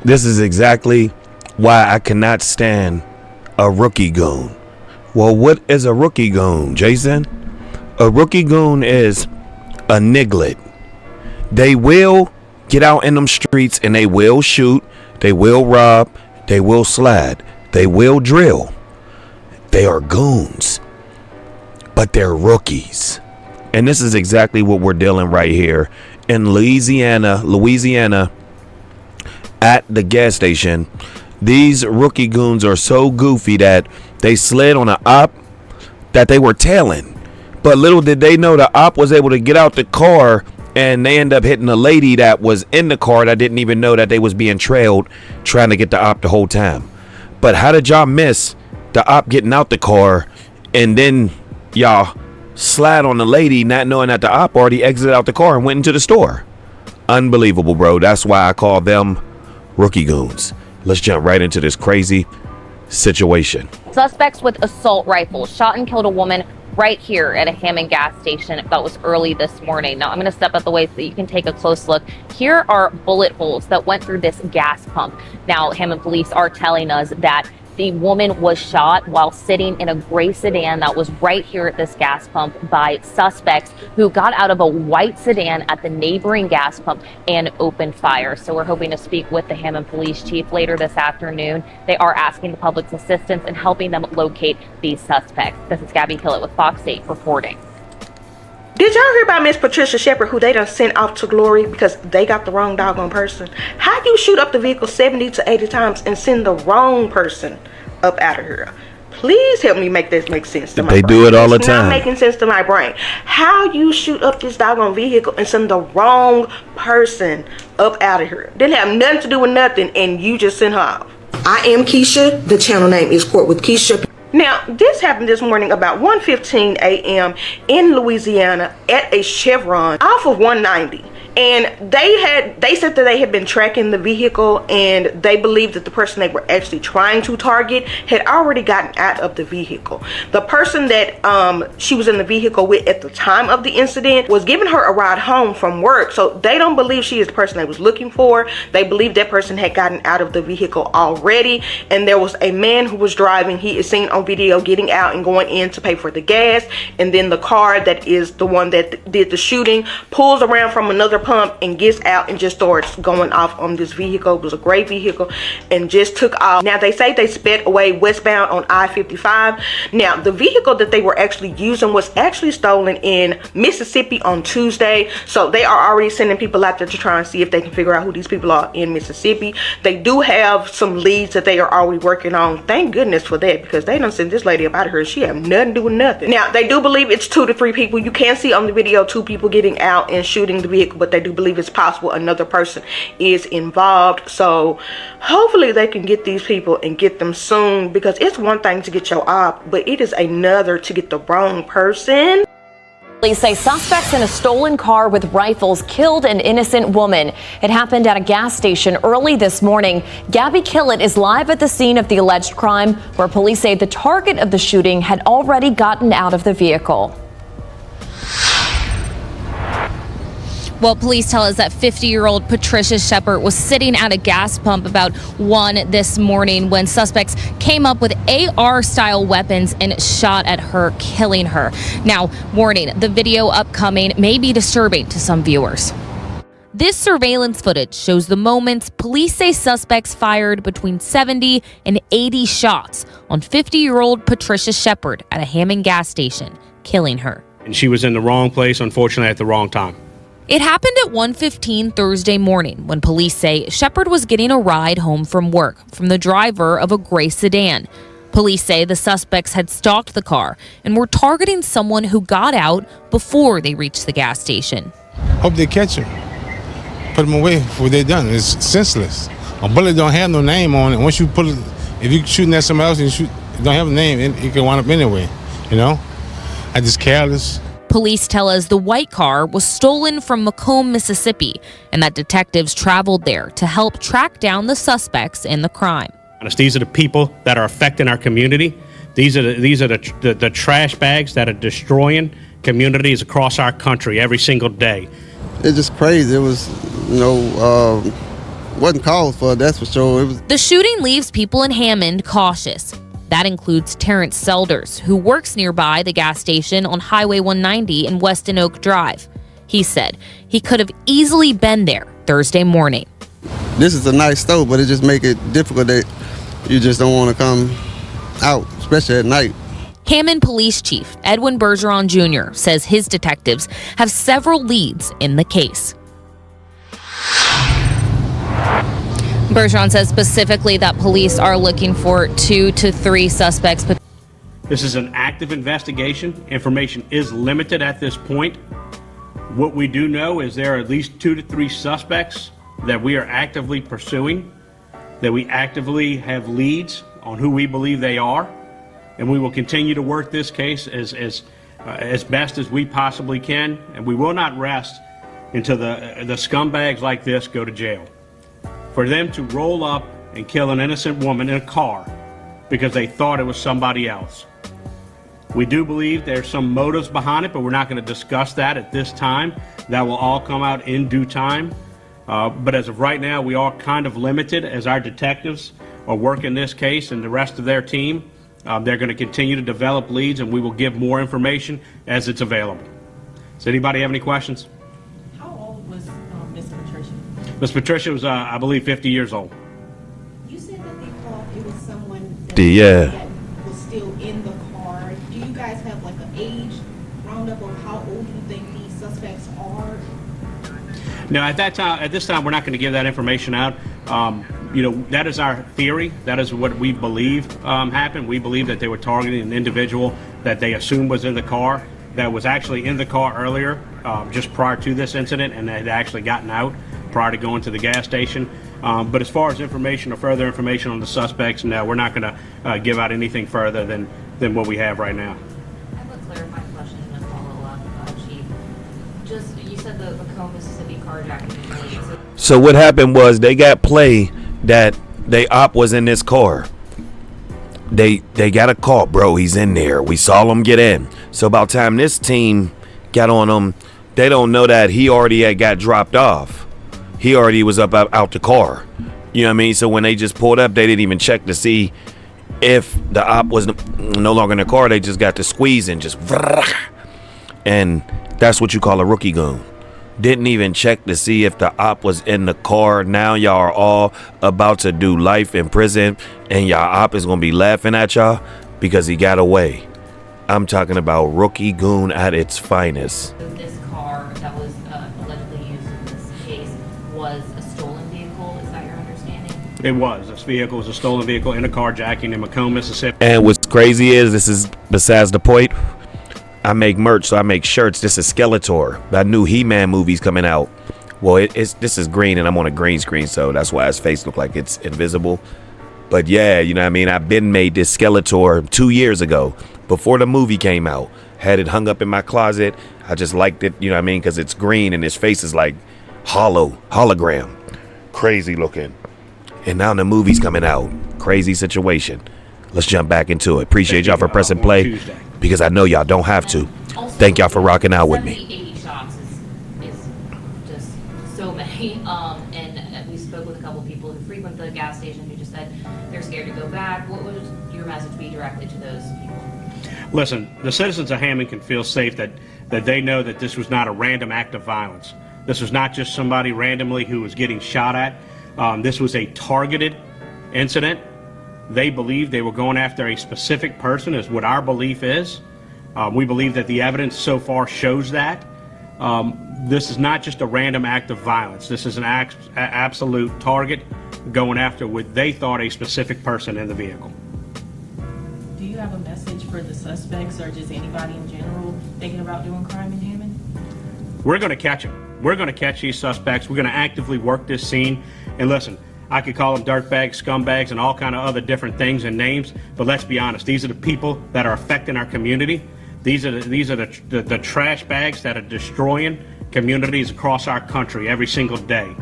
This is exactly why I cannot stand a rookie goon. Well, what is a rookie goon, Jason? A rookie goon is a niglet. They will get out in them streets and they will shoot, they will rob, they will slide, they will drill. They are goons, but they're rookies. And this is exactly what we're dealing right here in Louisiana, at the gas station. These rookie goons are so goofy that they slid on an op that they were tailing. But little did they know the op was able to get out the car, and they end up hitting a lady that was in the car that didn't even know that they was being trailed, trying to get the op the whole time. But how did y'all miss the op getting out the car, and then y'all slide on the lady not knowing that the op already exited out the car and went into the store? Unbelievable, bro. That's why I call them rookie goons. Let's jump right into this crazy situation. Suspects with assault rifles shot and killed a woman right here at a Hammond gas station. That was early this morning. Now I'm going to step out the way so that you can take a close look. Here are bullet holes that went through this gas pump. Now Hammond police are telling us that the woman was shot while sitting in a gray sedan that was right here at this gas pump by suspects who got out of a white sedan at the neighboring gas pump and opened fire. So we're hoping to speak with the Hammond police chief later this afternoon. They are asking the public's assistance in helping them locate these suspects. This is Gabby Killett with Fox 8 reporting. Did y'all hear about Miss Patricia Shepard, who they done sent off to glory because they got the wrong doggone person? How you shoot up the vehicle 70 to 80 times and send the wrong person up out of here? Please help me make this make sense to my brain. They do it all the It's time. not making sense to my brain. How you shoot up this doggone vehicle and send the wrong person up out of here? Didn't have nothing to do with nothing, and you just sent her off. I am Keisha. The channel name is Court with Keisha. Now, this happened this morning about 1:15 a.m. in Louisiana at a Chevron off of 190. And they said that they had been tracking the vehicle, and they believed that the person they were actually trying to target had already gotten out of the vehicle. The person that she was in the vehicle with at the time of the incident was giving her a ride home from work. So they don't believe she is the person they was looking for. They believe that person had gotten out of the vehicle already, and there was a man who was driving. He is seen on video getting out and going in to pay for the gas, and then the car that is the one that did the shooting pulls around from another pump and gets out and just starts going off on this vehicle. It was a gray vehicle and just took off. Now they say they sped away westbound on I-55. Now the vehicle that they were actually using was actually stolen in Mississippi on Tuesday. So they are already sending people out there to try and see if they can figure out who these people are in Mississippi. They do have some leads that they are already working on. Thank goodness for that, because they done sent this lady up out of here. She have nothing to do with nothing. Now they do believe it's 2 to 3 people. You can see on the video 2 people getting out and shooting the vehicle, but they do believe it's possible another person is involved. So hopefully they can get these people and get them soon, because it's one thing to get your op, but it is another to get the wrong person. Police say suspects in a stolen car with rifles killed an innocent woman. It happened at a gas station early this morning. Gabby Killett is live at the scene of the alleged crime, where police say the target of the shooting had already gotten out of the vehicle. Well, police tell us that 50-year-old Patricia Shepard was sitting at a gas pump about 1 this morning when suspects came up with AR-style weapons and shot at her, killing her. Now, warning, the video upcoming may be disturbing to some viewers. This surveillance footage shows the moments police say suspects fired between 70 and 80 shots on 50-year-old Patricia Shepard at a Hammond gas station, killing her. And she was in the wrong place, unfortunately, at the wrong time. It happened at 1:15 Thursday morning when police say Shepard was getting a ride home from work from the driver of a gray sedan. Police say the suspects had stalked the car and were targeting someone who got out before they reached the gas station. Hope they catch him. Put him away for what they done. It's senseless. A bullet don't have no name on it. Once you put it, if you're shooting at somebody else and you shoot, it don't have a name, it can wind up anyway, you know? I just careless. Police tell us the white car was stolen from Macomb, Mississippi, and that detectives traveled there to help track down the suspects in the crime. These are the people that are affecting our community. These are the trash bags that are destroying communities across our country every single day. It's just crazy. It was, wasn't called for, that's for sure. It was. The shooting leaves people in Hammond cautious. That includes Terrence Selders, who works nearby the gas station on Highway 190 and Weston Oak Drive. He said he could have easily been there Thursday morning. This is a nice store, but it just make it difficult that you just don't want to come out, especially at night. Hammond Police Chief Edwin Bergeron Jr. says his detectives have several leads in the case. Bergeron says specifically that police are looking for 2 to 3 suspects. This is an active investigation. Information is limited at this point. What we do know is there are at least 2 to 3 suspects that we are actively pursuing, that we actively have leads on who we believe they are, and we will continue to work this case as best as we possibly can, and we will not rest until the scumbags like this go to jail. For them to roll up and kill an innocent woman in a car because they thought it was somebody else. We do believe there's some motives behind it, but we're not going to discuss that at this time. That will all come out in due time. But as of right now, we are kind of limited as our detectives are working this case and the rest of their team. They're going to continue to develop leads, and we will give more information as it's available. Does anybody have any questions? How old was Miss Patricia? Miss Patricia was, I believe, 50 years old. You said that they thought it was someone that, Yeah. that was still in the car. Do you guys have like an age roundup of how old you think these suspects are? No, at this time, we're not going to give that information out. That is our theory. That is what we believe happened. We believe that they were targeting an individual that they assumed was in the car, that was actually in the car earlier, just prior to this incident, and had actually gotten out prior to going to the gas station. But as far as information or further information on the suspects, no, we're not going to give out anything further than what we have right now. I have a clarifying question and a follow-up, Chief. Just, you said the Macomb, Mississippi carjacking. So what happened was they got play that they op was in this car. They got a call, bro. He's in there. We saw him get in. So about time this team got on him, they don't know that he already had got dropped off. He already was up out the car. You know what I mean? So when they just pulled up, they didn't even check to see if the op was no longer in the car. They just got to squeezing, just, and that's what you call a rookie goon. Didn't even check to see if the op was in the car. Now y'all are all about to do life in prison, and y'all op is gonna be laughing at y'all because he got away. I'm talking about rookie goon at its finest. This car that was allegedly used in this case was a stolen vehicle. Is that your understanding? It was. This vehicle was a stolen vehicle in a carjacking in Macomb, Mississippi. And what's crazy is, this is besides the point, I make merch, so I make shirts. This is Skeletor. That new He-Man movie's coming out. Well, this is green, and I'm on a green screen, so that's why his face look like it's invisible. But yeah, you know what I mean? I've been made this Skeletor 2 years ago, before the movie came out. Had it hung up in my closet. I just liked it, you know what I mean? Because it's green, and his face is like hologram. Crazy looking. And now the movie's coming out. Crazy situation. Let's jump back into it. Appreciate y'all for pressing play, because I know y'all don't have to. Thank y'all for rocking out with me. 80 shots is just so many. And we spoke with a couple people who frequent the gas station who just said they're scared to go back. What would your message be directly to those people? Listen, the citizens of Hammond can feel safe that they know that this was not a random act of violence. This was not just somebody randomly who was getting shot at. This was a targeted incident. They believe they were going after a specific person, is what our belief is. We believe that the evidence so far shows that. This is not just a random act of violence. This is an absolute target going after what they thought a specific person in the vehicle. Do you have a message for the suspects or just anybody in general thinking about doing crime in Hammond? We're going to catch them. We're going to catch these suspects. We're going to actively work this scene. And listen, I could call them dirtbags, scumbags, and all kind of other different things and names, but let's be honest. These are the people that are affecting our community. These are the trash bags that are destroying communities across our country every single day.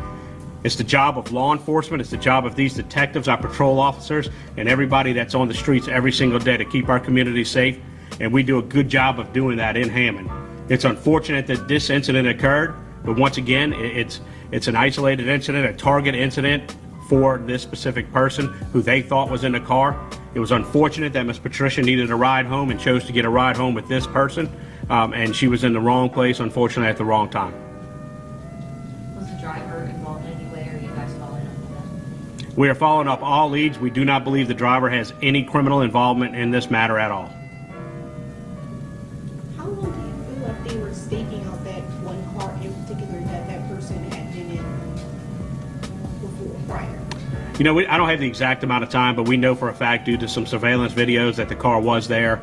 It's the job of law enforcement. It's the job of these detectives, our patrol officers, and everybody that's on the streets every single day to keep our community safe. And we do a good job of doing that in Hammond. It's unfortunate that this incident occurred, but once again, It's an isolated incident, a target incident for this specific person who they thought was in the car. It was unfortunate that Miss Patricia needed a ride home and chose to get a ride home with this person, and she was in the wrong place, unfortunately, at the wrong time. Was the driver involved in any way, or are you guys following up on that? We are following up all leads. We do not believe the driver has any criminal involvement in this matter at all. How long do you feel like they were staking out that one car in particular that that person had been in before, prior? You know, I don't have the exact amount of time, but we know for a fact due to some surveillance videos that the car was there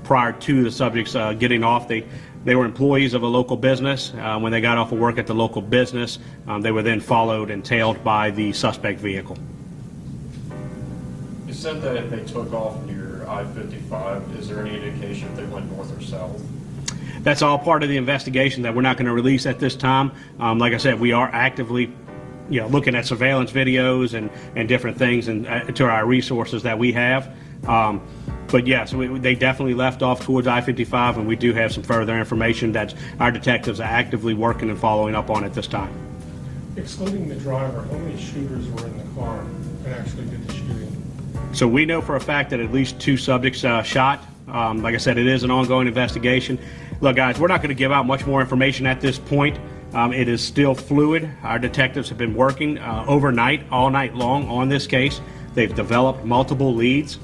prior to the subjects getting off. They were employees of a local business. When they got off of work at the local business, they were then followed and tailed by the suspect vehicle. You said that they took off near I-55. Is there any indication if they went north or south? That's all part of the investigation that we're not going to release at this time. Like I said, we are actively looking at surveillance videos and different things and to our resources that we have. But yes, they definitely left off towards I-55, and we do have some further information that our detectives are actively working and following up on at this time. Excluding the driver, how many shooters were in the car that actually did the shooting? So we know for a fact that at least 2 subjects shot. Like I said, it is an ongoing investigation. Look, guys, we're not going to give out much more information at this point. It is still fluid. Our detectives have been working overnight, all night long on this case. They've developed multiple leads.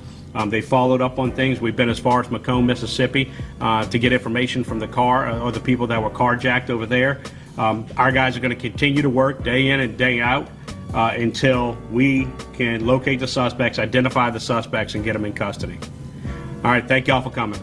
They followed up on things. We've been as far as Macomb, Mississippi to get information from the car or the people that were carjacked over there. Our guys are going to continue to work day in and day out until we can locate the suspects, identify the suspects, and get them in custody. All right, thank y'all for coming.